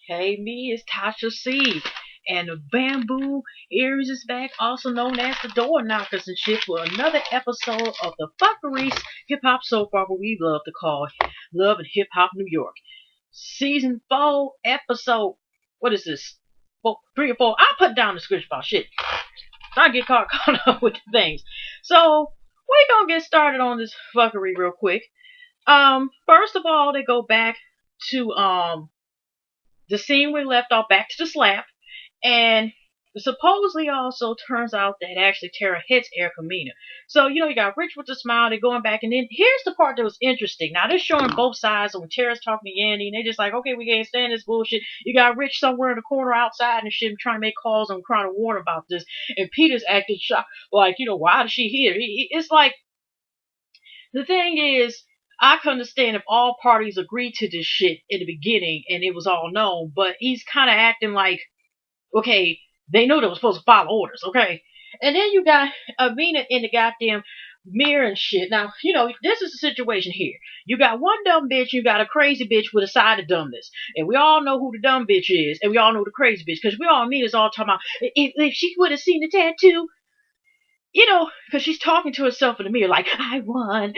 Hey, me, it's Tasha C. And the Bamboo Earrings is back, also known as the Door Knockers and shit, for another episode of the Fuckeries Hip Hop Soap Opera we love to call Love and Hip Hop New York. Season 4, episode, what is this? 3 or 4. I'll put down the description about shit. I get caught up with the things. So, we're gonna get started on this fuckery real quick. First of all, they go back to, the scene we left off, back to the slap, and supposedly also turns out that actually Tara hits Erica Mena. So, you got Rich with the smile, they're going back, and then here's the part that was interesting. Now, they're showing both sides, so when Tara's talking to Yandy, and they're just like, okay, we can't stand this bullshit. You got Rich somewhere in the corner outside and shit, trying to make calls and trying to warn about this, and Peter's acting shocked, like, why is she here? It's like, the thing is, I can understand if all parties agreed to this shit in the beginning and it was all known, but he's kind of acting like, okay, they know they were supposed to follow orders, okay? And then you got Avena in the goddamn mirror and shit. Now, this is the situation here. You got one dumb bitch, you got a crazy bitch with a side of dumbness. And we all know who the dumb bitch is, and we all know the crazy bitch, because we all Amina's all talking about, if she would have seen the tattoo, because she's talking to herself in the mirror like, I won.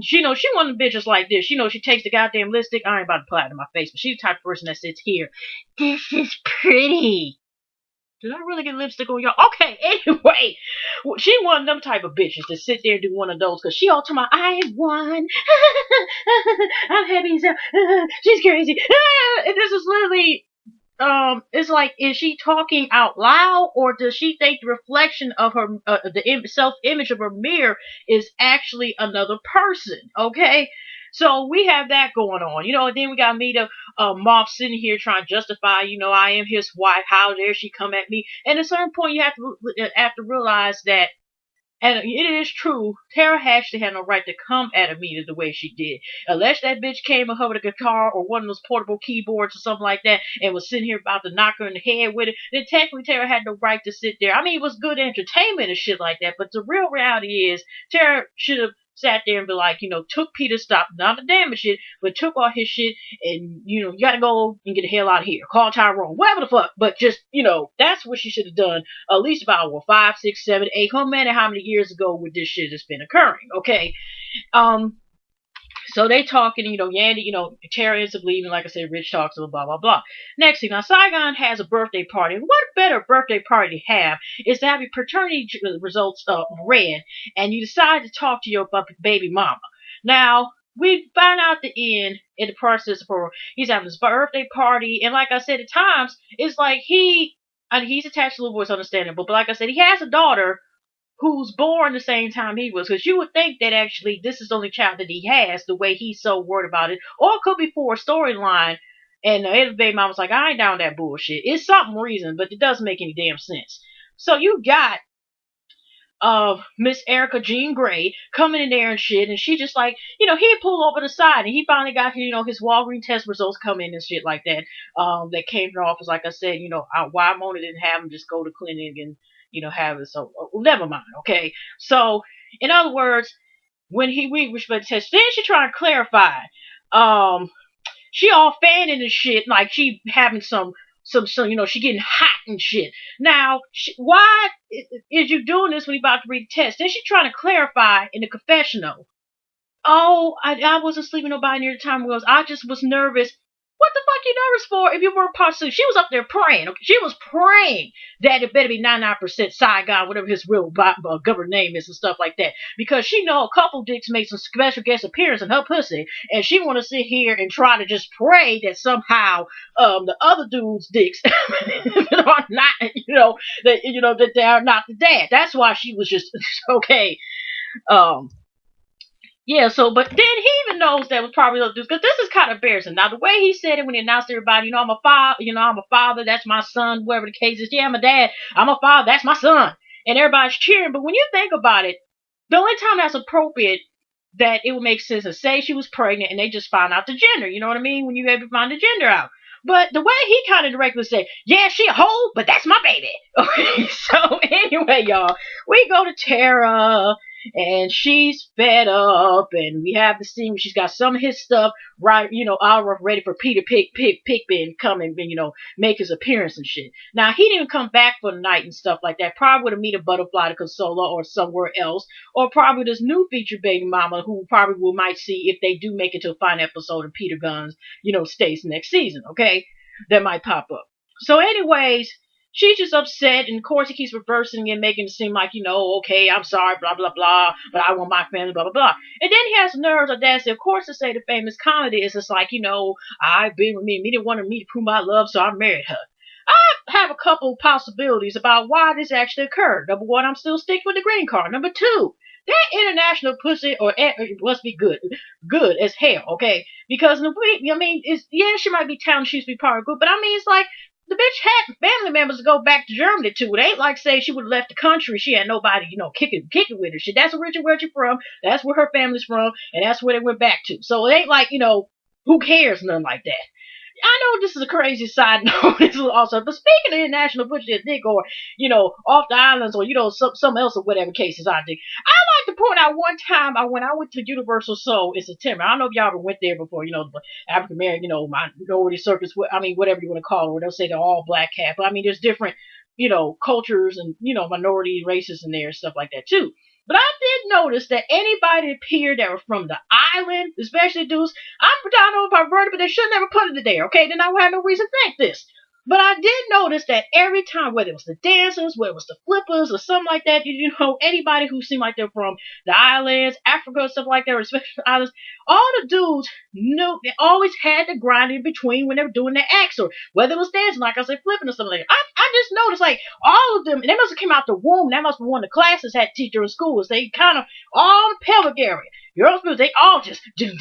She one of the bitches like this. She takes the goddamn lipstick. I ain't about to apply it in my face, but she's the type of person that sits here. This is pretty. Did I really get lipstick on y'all? Okay, anyway. She one of them type of bitches that sit there and do one of those, because she all talking about, I won. I'm happy. She's crazy. And this is literally... it's like, is she talking out loud, or does she think the reflection of her, the self-image of her mirror is actually another person? Okay, so we have that going on, and then we got Mita, Moth sitting here trying to justify, I am his wife. How dare she come at me? And at a certain point, you have to realize that. And it is true, Tara actually had no right to come at Amita the way she did. Unless that bitch came with her with a guitar or one of those portable keyboards or something like that and was sitting here about to knock her in the head with it, then technically Tara had no right to sit there. I mean, it was good entertainment and shit like that, but the real reality is Tara should have sat there and be like, took Peter's stuff, not the damage shit, but took all his shit and, you gotta go and get the hell out of here. Call Tyrone, whatever the fuck. But just, that's what she should have done at least about, 5, 6, 7, 8, how many years ago would this shit has been occurring, okay? So they talking, Yandy, Tara ends up leaving, like I said, Rich talks to blah, blah, blah. Next thing, now Saigon has a birthday party. What better birthday party to have is to have your paternity results read, and you decide to talk to your baby mama. Now, we find out the end in the process of he's having his birthday party, and like I said, at times, it's like he's attached to Little Boy's understandable, but like I said, he has a daughter who's born the same time he was, because you would think that actually this is the only child that he has, the way he's so worried about it, or it could be for a storyline, and the baby mom was like, I ain't down with that bullshit. It's something reason, but it doesn't make any damn sense. So you got Miss Erica Jean Grey coming in there and shit, and she just like, he pulled over the side, and he finally got, his Walgreens test results come in and shit like that, that came to the office, like I said, why Mona didn't have him just go to clinic and, have it, so, never mind, okay? So, in other words, when we respect the test, then she trying to clarify, she all fanning and shit, like she having some, she getting hot and shit. Now, why is you doing this when you about to read the test? Then she trying to clarify in the confessional. Oh, I wasn't sleeping nobody near the time was. I just was nervous. What the fuck you nervous for if you weren't part of? She was up there praying. Okay? She was praying that it better be 99% Saigon, whatever his real government name is and stuff like that. Because she know a couple dicks made some special guest appearance in her pussy, and she want to sit here and try to just pray that somehow the other dude's dicks are not, that they are not the dad. That's why she was just okay. Yeah, so, but then he even knows that was probably other dudes, because this is kind of embarrassing. Now, the way he said it when he announced to everybody, I'm a father, that's my son, whatever the case is. Yeah, I'm a dad, I'm a father, that's my son. And everybody's cheering, but when you think about it, the only time that's appropriate that it would make sense is say she was pregnant and they just found out the gender, you know what I mean? When you able to find the gender out. But the way he kind of directly said, yeah, she a hoe, but that's my baby. Okay, so anyway, y'all, we go to Tara. and she's fed up, and we have the scene where she's got some of his stuff right, all ready for Peter Pigpen come and, make his appearance and shit. Now, he didn't come back for the night and stuff like that. Probably would have met a butterfly to Consola or somewhere else, or probably this new feature baby mama who probably we might see if they do make it to a final episode of Peter Guns, stays next season, okay? That might pop up. So anyways, she's just upset, and of course he keeps reversing and making it seem like, okay, I'm sorry, blah, blah, blah, but I want my family, blah, blah, blah. And then he has nerves of that, of course, to say the famous comedy is just like, I've been with me didn't want me to prove my love, so I married her. I have a couple possibilities about why this actually occurred. Number one, I'm still sticking with the green card. Number two, that international pussy must be good as hell, okay? Because she might be talented, she used to be part of a group, but I mean, it's like the bitch had family members to go back to Germany to. It ain't like say she would have left the country. She had nobody, kicking with her. That's originally where she's from. That's where her family's from, and that's where they went back to. So it ain't like who cares, nothing like that. I know this is a crazy side note. This is also, but speaking of international butcher dick, or off the islands, or some else or whatever cases I think. I like to point out one time when I went to Universal Soul in September. I don't know if y'all ever went there before. The African American, minority circus. I mean, whatever you want to call it. Or they'll say they're all black cat, but I mean, there's different cultures and minority races in there and stuff like that too. But I did notice that anybody appeared that were from the island, especially dudes, I don't know if I've heard it, but they should never put it there, okay? Then I would have no reason to think this. But I did notice that every time, whether it was the dancers, whether it was the flippers, or something like that, anybody who seemed like they're from the islands, Africa, stuff like that, or especially the islands, all the dudes knew they always had to grind in between when they were doing their acts, or whether it was dancing, like I said, flipping or something like that. I just noticed, like, all of them, and they must have came out the womb. That must be one of the classes had teacher in schools. They kind of, all the pelvic area. Girls, they all just, doom.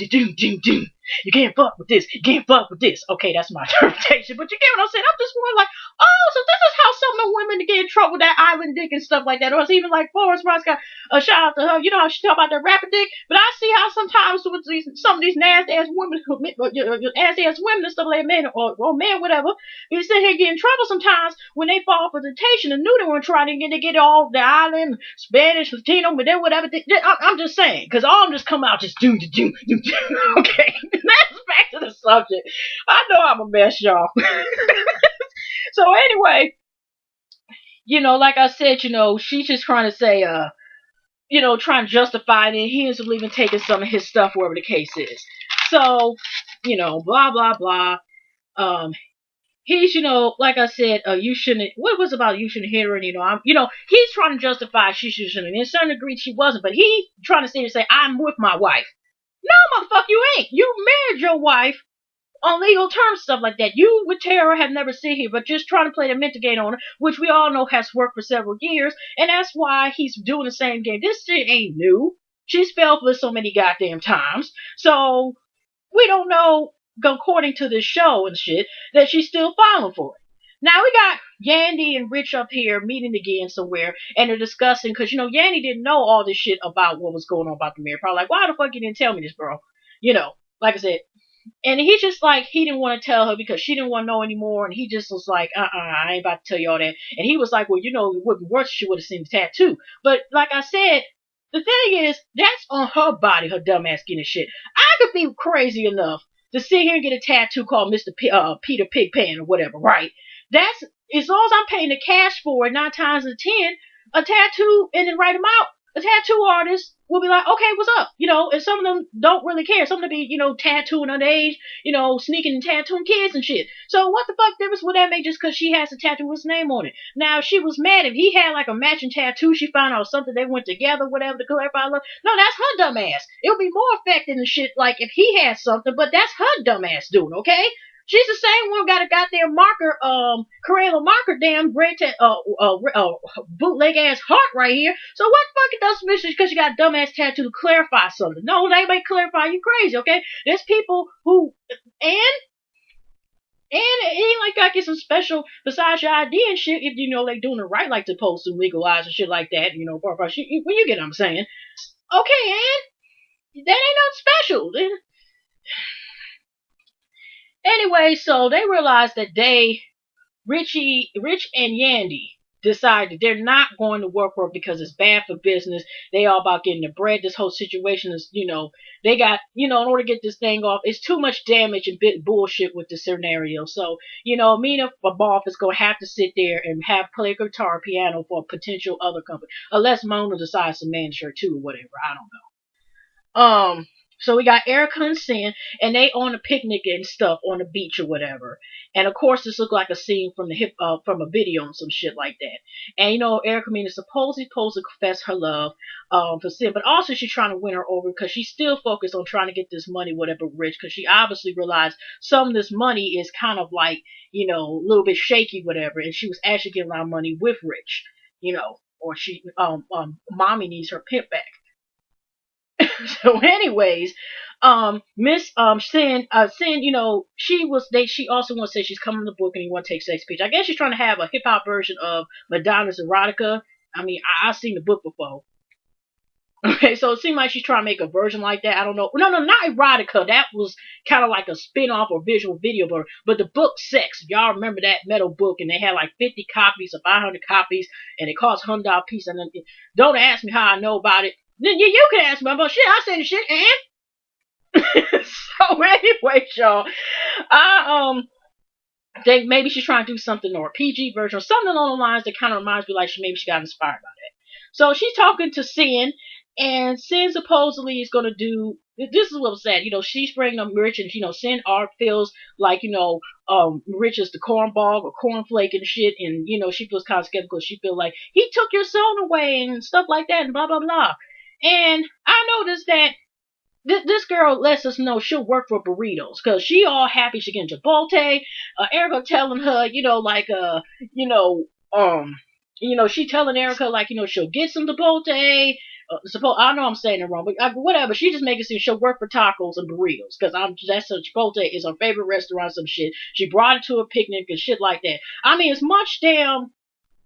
You can't fuck with this. You can't fuck with this. Okay, that's my interpretation. But you get what I'm saying? I'm just more like, oh, so this is how some of the women get in trouble with that island dick and stuff like that. Or it's even like Forrest Ross got a shout out to her. You know how she talk about that rapper dick? But I see how sometimes with some of these nasty ass women, nasty ass women and stuff like that, men or men, whatever, you sit here getting in trouble sometimes when they fall for temptation and knew they weren't trying to get all the island, Spanish, Latino, but then whatever. I'm just saying, because all of them just come out just doom. Okay. That's back to the subject. I know I'm a mess, y'all. So anyway, like I said, she's just trying to say, trying to justify it, and he ends up even taking some of his stuff, wherever the case is. So, blah, blah, blah. He's, like I said, you shouldn't, what was about you shouldn't hit her, and, he's trying to justify she shouldn't, and in certain degree she wasn't, but he trying to say, I'm with my wife. No, motherfucker, you ain't. You married your wife on legal terms, stuff like that. You with Tara have never seen her, but just trying to play the mental game on her, which we all know has worked for several years, and that's why he's doing the same game. This shit ain't new. She's fell for so many goddamn times. So, we don't know, according to this show and shit, that she's still falling for it. Now we got Yandy and Rich up here meeting again somewhere, and they're discussing, because, Yandy didn't know all this shit about what was going on about the mayor. Probably like, why the fuck you didn't tell me this, bro? Like I said. And he just like, he didn't want to tell her because she didn't want to know anymore, and he just was like, I ain't about to tell you all that. And he was like, well, it would be worse if she would have seen the tattoo. But like I said, the thing is, that's on her body, her dumb ass getting shit. I could be crazy enough to sit here and get a tattoo called Peter Pigpen or whatever, right? That's, as long as I'm paying the cash for it 9 times out of 10, a tattoo and then write them out. A tattoo artist will be like, okay, what's up? And some of them don't really care. Some of them be, tattooing underage, sneaking and tattooing kids and shit. So what the fuck difference would that make just because she has a tattoo with his name on it? Now, she was mad if he had like a matching tattoo. She found out something they went together, whatever, to clarify love. No, that's her dumb ass. It would be more effective and shit like if he had something, but that's her dumb ass doing, okay? She's the same one got a goddamn marker, Crayola marker, damn bootleg ass heart right here. So what the fuck it does because you got a dumbass tattoo to clarify something? No, they may clarify you crazy, okay? There's people who, and it ain't like I get some special besides your ID and shit if they doing it right, like the post and legalize and shit like that, when you get what I'm saying. Okay, and that ain't nothing special. Anyway, so they realized that Rich and Yandy, decide that they're not going to work for it because it's bad for business. They all about getting the bread. This whole situation is, they got, in order to get this thing off, it's too much damage and bit bullshit with the scenario. So, Mina Boff is going to have to sit there and have play guitar, piano for a potential other company, unless Mona decides to manage her too or whatever. I don't know. So we got Erica and Sin, and they on a picnic and stuff on the beach or whatever. And of course, this looked like a scene from from a video and some shit like that. And Erica Mina is supposedly supposed to confess her love for Sin, but also she's trying to win her over because she's still focused on trying to get this money, whatever, Rich, because she obviously realized some of this money is kind of like a little bit shaky, whatever, and she was actually getting a lot of money with Rich, or she mommy needs her pimp back. So anyways, Miss Sin, she also wants to say she's coming to the book and he want to take sex pictures. I guess she's trying to have a hip hop version of Madonna's erotica. I mean, I've seen the book before. Okay, so it seemed like she's trying to make a version like that. I don't know. No, not erotica. That was kind of like a spin-off or visual video, but the book Sex. Y'all remember that metal book, and they had like 50 copies or 500 copies, and it cost $100 a piece. And don't ask me how I know about it. Then you can ask me about shit. I say the shit, and so anyway, y'all, I think maybe she's trying to do something or a PG version or something along the lines that kind of reminds me like maybe she got inspired by that. So she's talking to Sin, and Sin supposedly is gonna do. This is a little sad, she's bringing up Rich, and Sin art feels like Rich is the cornball or cornflake and shit, and she feels kind of skeptical. She feels like he took your son away and stuff like that, and blah blah blah. And I noticed that this girl lets us know she'll work for burritos because she all happy she getting Chipotle. Erica telling her, she telling Erica like, she'll get some Chipotle. I know I'm saying it wrong, but whatever. She just making it seem she'll work for tacos and burritos because that's her Chipotle is her favorite restaurant. Some shit. She brought it to a picnic and shit like that. I mean, it's much damn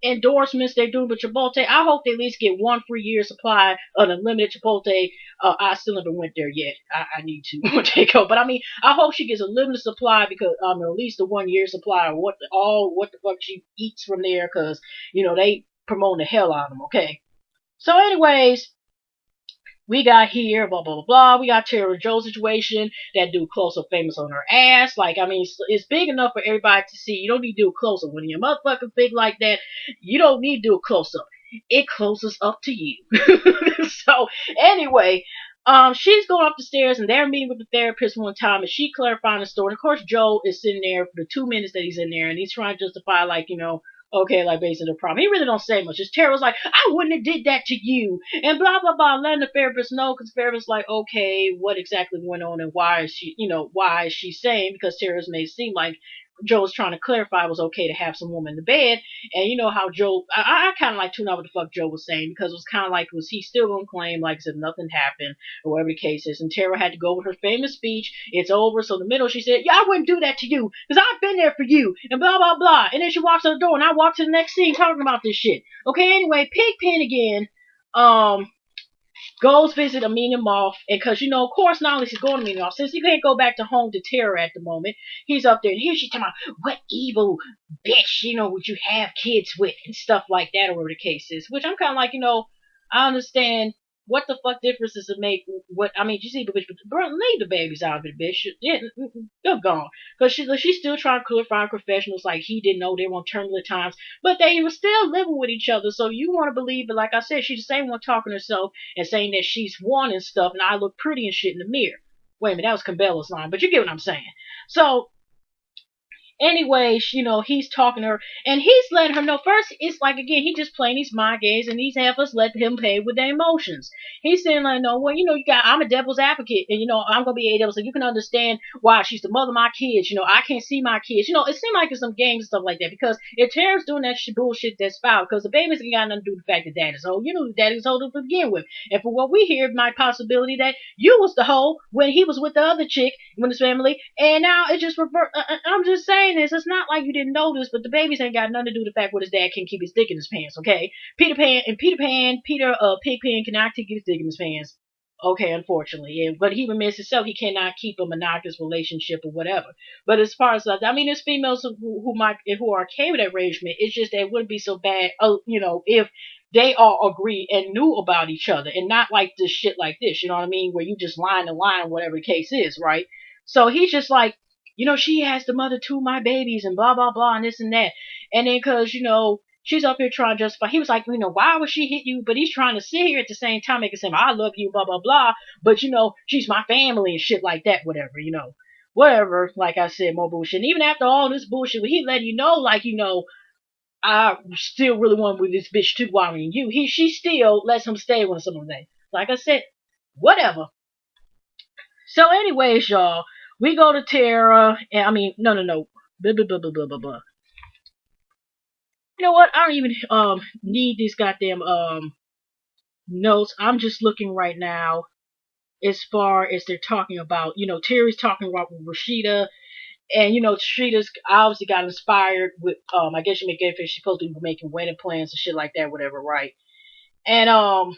endorsements they're doing with Chipotle. I hope they at least get 1 free year supply of unlimited Chipotle. I still haven't went there yet. I need to take out, but I mean, I hope she gets a limited supply because at least the 1 year supply of what the fuck she eats from there because they promote the hell out of them. Okay, so anyways. We got here, blah, blah, blah, blah. We got Tara Joe's situation. That dude close-up famous on her ass. Like, I mean, it's big enough for everybody to see. You don't need to do a close-up. When you're motherfucking big like that, you don't need to do a close-up. It closes up to you. So, anyway, she's going up the stairs, and they're meeting with the therapist one time, and she clarifying the story. And of course, Joe is sitting there for the 2 minutes that he's in there, and he's trying to justify, like, okay, like basically the problem. He really don't say much. His Tara's like, I wouldn't have did that to you, and blah blah blah. Letting the therapist know, because the therapist's like, okay, what exactly went on, and why is she saying? Because Tara's made it seem like Joe's trying to clarify it was okay to have some woman in the bed, and you know how Joe, I kind of like tuned out what the fuck Joe was saying because it was kind of like, was he still gonna claim like as if nothing happened or whatever the case is? And Tara had to go with her famous speech. It's over. So in the middle she said, yeah, I wouldn't do that to you because I've been there for you and blah blah blah. And then she walks out the door and I walk to the next scene talking about this shit. Okay, anyway, Pigpen again. Goes visit Amina Moth, and because of course, not only he's going to Amina Moth, since he can't go back to home to Tara at the moment, he's up there, and here she's talking about what evil bitch, would you have kids with, and stuff like that, or whatever the case is. Which I'm kind of like, I understand what the fuck difference does it make? What I mean, you see the bitch, but bro, leave the babies out of it, bitch. They're gone because she's still trying to clarify professionals like he didn't know they were on turbulent times, but they were still living with each other. So you want to believe, but like I said, she's the same one talking to herself and saying that she's wanting stuff, and I look pretty and shit in the mirror. Wait a minute, that was Cabela's line, but you get what I'm saying. So. Anyway, he's talking to her, and he's letting her know. First, it's like, again, he just playing these mind games, and he's have us let him pay with their emotions. He's saying, like, no, well, I'm a devil's advocate, and, I'm going to be a devil, so you can understand why she's the mother of my kids. I can't see my kids. It seemed like it's some games and stuff like that, because if Tara's doing that bullshit, that's foul, because the babies ain't got nothing to do with the fact that daddy's old. Daddy's old to begin with. And for what we hear, it might possibility that you was the hoe when he was with the other chick, when his family, and now it just revert. I'm just saying, is it's not like you didn't know this, but the babies ain't got nothing to do with the fact what his dad can keep his dick in his pants, okay? Pigpen cannot keep his dick in his pants. Okay, unfortunately, but he admits himself he cannot keep a monogamous relationship or whatever. But as far as I mean, there's females who are okay with that arrangement. It's just that it wouldn't be so bad, if they all agree and knew about each other and not like this shit like this. You know what I mean? Where you just line to line, whatever the case is, right? So he's just like, she has the mother to my babies and blah blah blah and this and that, and then because she's up here trying to justify. He was like, why would she hit you? But he's trying to sit here at the same time, making him, I love you, blah, blah, blah. But, she's my family and shit like that, whatever. Whatever, like I said, more bullshit. And even after all this bullshit, he let you know, like, I still really want with this bitch too, while you. She still lets him stay with some of them. Like I said, whatever. So, anyways, y'all, we go to Tara, and I mean, no. Blah, blah, blah, blah, blah, blah, blah. You know what? I don't even need these goddamn notes. I'm just looking right now as far as they're talking about. Terry's talking about Rashida, and Rashida's obviously got inspired with I guess you make it if she's supposed to be making wedding plans and shit like that, whatever, right? And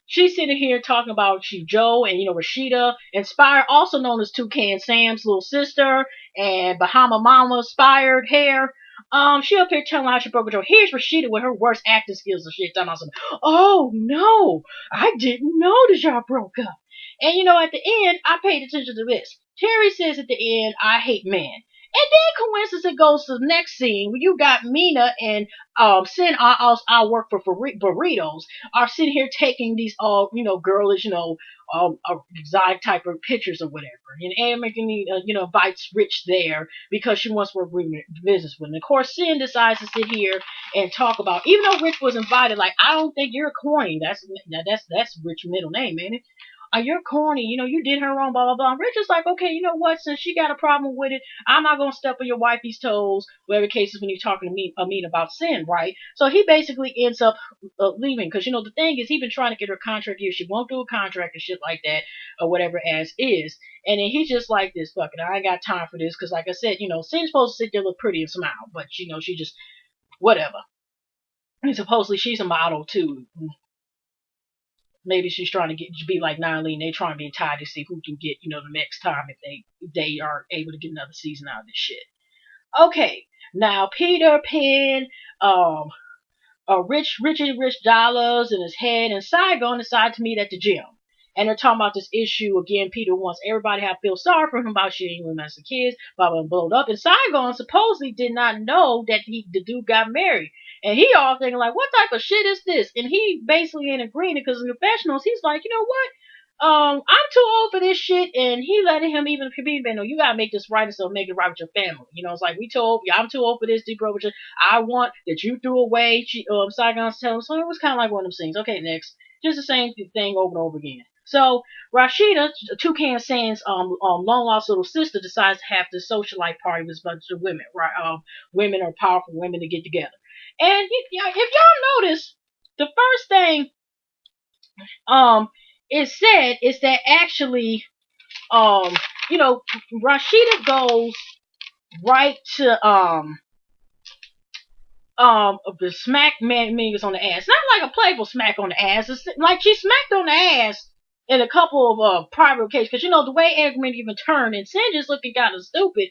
she's sitting here talking about Joe and Rashida, inspired, also known as Toucan Sam's little sister, and Bahama Mama inspired hair. She up here telling how she broke with Joe. Here's Rashida with her worst acting skills and shit. Done awesome. Oh no, I didn't know that y'all broke up. And at the end, I paid attention to this. Terry says at the end, I hate men. And then coincidence it goes to the next scene where you got Mina and Sin, I work for burritos, are sitting here taking these all girlish exotic type of pictures or whatever, and Anne making invites Rich there because she wants to work business with him. Of course, Sin decides to sit here and talk about, even though Rich was invited, like, I don't think you're corny. That's Rich's middle name, ain't it? You're corny, you did her wrong, blah, blah, blah. Rich is like, okay, you know what, since she got a problem with it, I'm not going to step on your wifey's toes, whatever the case is when you're talking to me, about Sin, right? So he basically ends up leaving, because, the thing is, he's been trying to get her contract here. She won't do a contract and shit like that, or whatever, as is. And then he's just like this, fucking, I ain't got time for this, because like I said, Sin's supposed to sit there, look pretty and smile, but, she just, whatever. And supposedly she's a model, too. Maybe she's trying to be like Nylene. They trying to be tied to see who can get, the next time if they are able to get another season out of this shit. Okay, now Peter Pan, Rich dollars in his head, and Saigon decide to meet at the gym. And they're talking about this issue again. Peter wants everybody to feel sorry for him about shit he was as a kid, blah blah blowed up. And Saigon supposedly did not know that the dude got married. And he all thinking like, what type of shit is this? And he basically ain't agreeing because in the confessionals, he's like, you know what? I'm too old for this shit, and he letting him even no, you gotta make this right, and so make it right with your family. It's like I'm too old for this, deep with you. I want that you threw away. Saigon's telling him, so it was kind of like one of them things. Okay, next, just the same thing over and over again. So Rashida, Toucan Sands, long lost little sister, decides to have this socialite party with a bunch of women, right? Women are powerful women to get together. And if y'all notice, the first thing is said is that actually Rashida goes right to the smack Mingus on the ass. Not like a playful smack on the ass. It's like she smacked on the ass in a couple of private occasions, because the way Edgerman even turned, and Sin just looking kind of stupid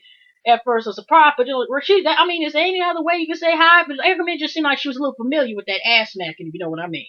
at first, a surprise, but Rashida, I mean, is there any other way you can say hi? But Edgerman just seemed like she was a little familiar with that ass smacking, if you know what I mean.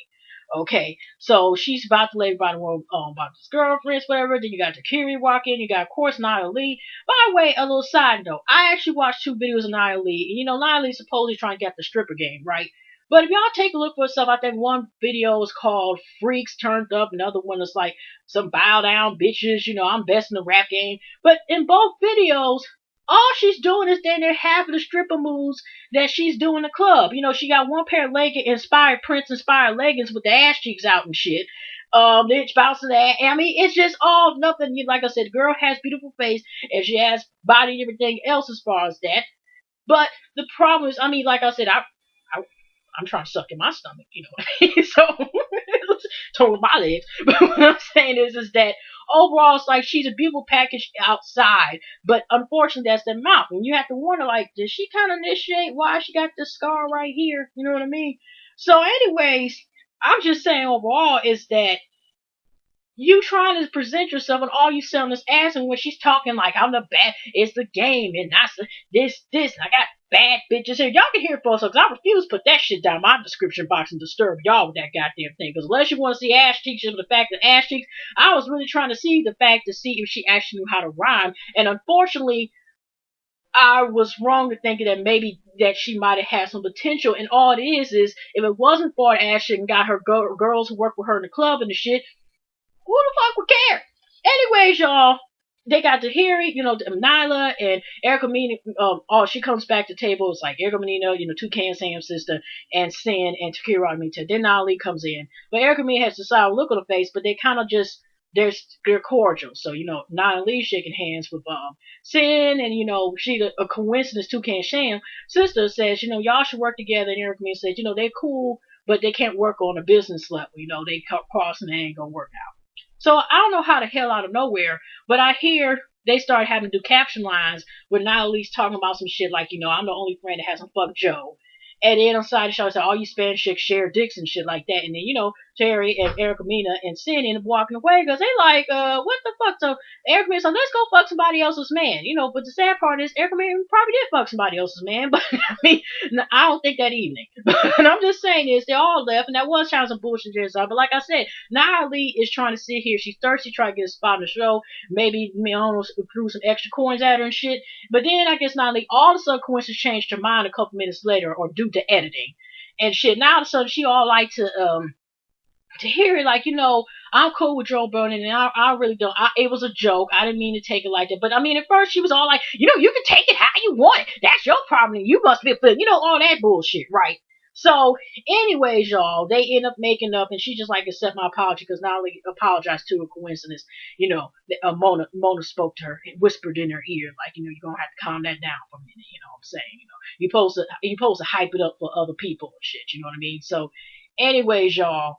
Okay, so she's about to let everybody know about his girlfriends, whatever. Then you got Takiri walking. You got, of course, Nia Lee. By the way, a little side note. I actually watched 2 videos of Nia Lee. And, Nia Lee's supposedly trying to get the stripper game, right? But if y'all take a look for yourself, I think one video is called Freaks Turned Up. Another one is like some bow down bitches. I'm best in the rap game. But in both videos, all she's doing is then half of the stripper moves that she's doing in the club. She got one pair of Prince inspired leggings with the ass cheeks out and shit. It's bouncing that. I mean, it's just all nothing. Like I said, the girl has beautiful face and she has body and everything else as far as that. But the problem is, I mean, like I said, I'm trying to suck in my stomach, you know what I mean? So, total my legs. But what I'm saying is that overall, it's like she's a beautiful package outside, but unfortunately, that's the mouth. And you have to wonder, like, did she kind of initiate why she got this scar right here? You know what I mean? So, anyways, I'm just saying overall is that You trying to present yourself and all you selling is ass, and when she's talking like I'm the bad, it's the game and that's this and I got bad bitches here. Y'all can hear it for us because I refuse to put that shit down my description box and disturb y'all with that goddamn thing. Because unless you want to see ass cheeks, just for the fact that ass cheeks, I was really trying to see the fact to see if she actually knew how to rhyme, and unfortunately I was wrong to thinking that maybe that she might have had some potential. And all it is if it wasn't for Ashley and got her girls who work with her in the club and the shit, who the fuck would care? Anyways, y'all, they got to hear it, Nyla and Erica Mina, she comes back to the table. It's like Erica Menino, Toucan Sam's sister, and Sin and Takira Amita. Then Nyla comes in. But Erica Mina has the sour look on her face, but they kind of just, they're cordial. So, Nyla Lee shaking hands with Sin, and, she, a coincidence, Toucan Sam sister says, y'all should work together. And Erica Mina says, they're cool, but they can't work on a business level. They cross and they ain't gonna work out. So I don't know how the hell out of nowhere, but I hear they started having to do caption lines where Nyla Lee's talking about some shit like, I'm the only friend that hasn't fucked Joe. And then on the side of the show, I said, all you Spanish chicks share dicks and shit like that. And then, Terry and Erica Mina and Sin end up walking away because they like, what the fuck? So Erica Mina said, let's go fuck somebody else's man. But the sad part is Erica Mina probably did fuck somebody else's man. But I mean, I don't think that evening. And I'm just saying this, they all left. And that was kind of some bullshit. But like I said, Nyla Lee is trying to sit here. She's thirsty, trying to get a spot on the show. Maybe almost threw some extra coins at her and shit. But then I guess Nyla Lee all of a sudden coincidence changed her mind a couple minutes later or due to editing and shit. Now all of a sudden she all like to hear it like, I'm cool with Joe Burning and I really don't. It was a joke. I didn't mean to take it like that. But I mean, at first she was all like, you can take it how you want it. That's your problem. You must be, all that bullshit, right? So, anyways, y'all, they end up making up, and she just like accept my apology because not only apologized to a coincidence, Mona spoke to her and whispered in her ear, like, you're gonna have to calm that down for a minute. You know what I'm saying? You're supposed to hype it up for other people and shit. You know what I mean? So, anyways, y'all.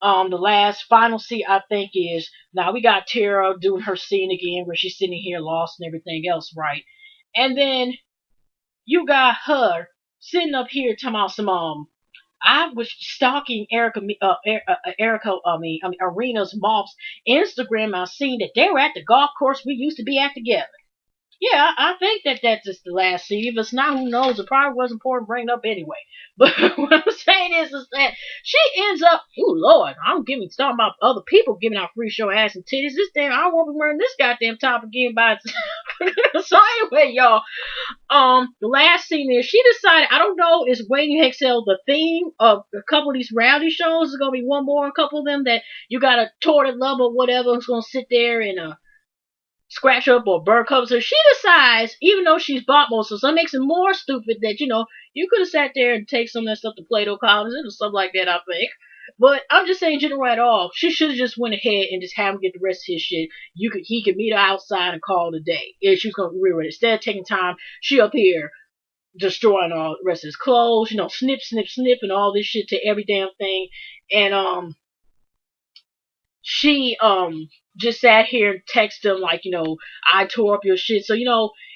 The last final scene I think is now we got Tara doing her scene again where she's sitting here lost and everything else, right? And then you got her sitting up here talking about some I was stalking Arena's mom's Instagram. I seen that they were at the golf course we used to be at together. Yeah, I think that's just the last scene. If it's not, who knows? It probably wasn't important to bring up anyway. But what I'm saying is that she ends up, oh Lord, I'm talking about other people giving out free show ass and titties. This damn, I won't be wearing this goddamn top again by itself. So anyway, y'all, the last scene is she decided, I don't know, is Waiting to Exhale the theme of a couple of these reality shows? There's gonna be one more, a couple of them that you got a tortured lover or whatever who's gonna sit there and scratch up or burn covers. So she decides, even though she's bought most of it, so it makes it more stupid that, you could have sat there and take some of that stuff to Plato Collins or something like that, I think. But I'm just saying, general at all, she should have just went ahead and just have him get the rest of his shit. He could meet her outside and call it a day. And she was gonna rear it. Instead of taking time, she up here destroying all the rest of his clothes, snip, snip, snip, and all this shit to every damn thing. And she just sat here and texted him like, I tore up your shit. So,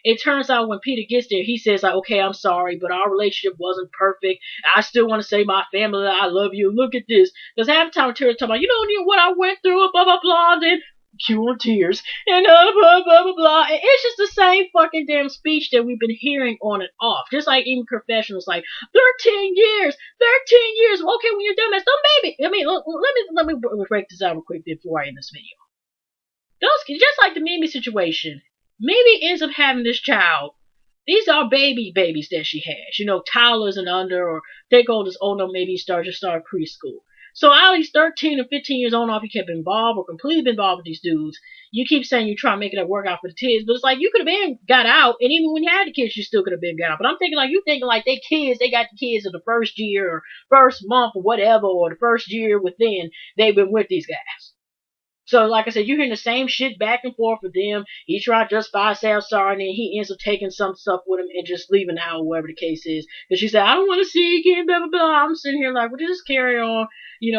it turns out when Peter gets there, he says like, okay, I'm sorry, but our relationship wasn't perfect. I still want to say my family, I love you. Look at this. Because half the time Terry's talking about, you don't know what I went through, blah, blah, blah, and then cue on tears, and blah, blah, blah, blah. And it's just the same fucking damn speech that we've been hearing on and off. Just like even confessionals, like 13 years. Okay, when you're done, that's done, baby. I mean, let me break this out real quick before I end this video. Just like the Mimi situation, Mimi ends up having this child. These are babies that she has. Toddlers and under, or they go this old enough, maybe start preschool. So out of these 13 or 15 years on off, you kept involved or completely been involved with these dudes. You keep saying you try to make it work out for the kids, but it's like you could have been got out, and even when you had the kids, you still could have been got out. But I'm thinking like they kids, they got the kids in the first year or first month or whatever, or the first year within they've been with these guys. So, like I said, you're hearing the same shit back and forth with them. He tried to justify, say I'm sorry, and then he ends up taking some stuff with him and just leaving out, whatever the case is. Because she said, I don't want to see you again, blah, blah, blah. I'm sitting here like, well, just carry on.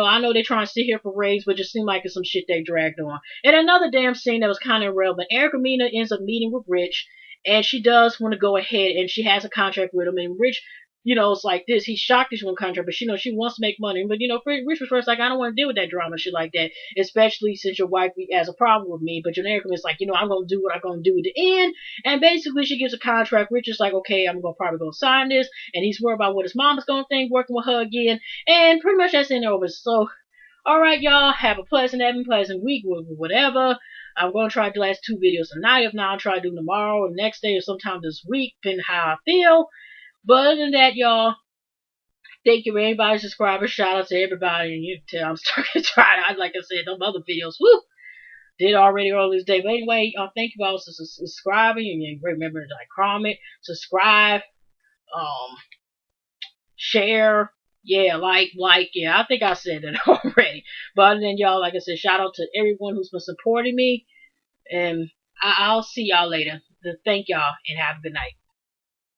I know they're trying to sit here for ratings, but it just seemed like it's some shit they dragged on. And another damn scene that was kind of irrelevant. Erica Mina ends up meeting with Rich, and she does want to go ahead, and she has a contract with him, and Rich it's like this. He's shocked that she won contract, but she wants to make money. But Rich was first like, I don't want to deal with that drama, shit like that. Especially since your wife has a problem with me. But Genericum is like, I'm gonna do what I'm gonna do at the end. And basically, she gives a contract. Rich is like, okay, I'm gonna probably go sign this, and he's worried about what his mama's gonna think working with her again. And pretty much that's it over. So, all right, y'all, have a pleasant week, whatever. I'm going to try to do the last 2 videos tonight. If not, I'll try to do them tomorrow or the next day or sometime this week, depending how I feel. But other than that, y'all, thank you for everybody subscribing. Shout out to everybody. And you can tell I'm starting to try out. Like I said, them other videos, woo, did already earlier this day. But anyway, thank you all for subscribing. And remember to comment, subscribe, share. Yeah, like, yeah, I think I said it already. But other than y'all, like I said, shout out to everyone who's been supporting me. And I'll see y'all later. Thank y'all and have a good night.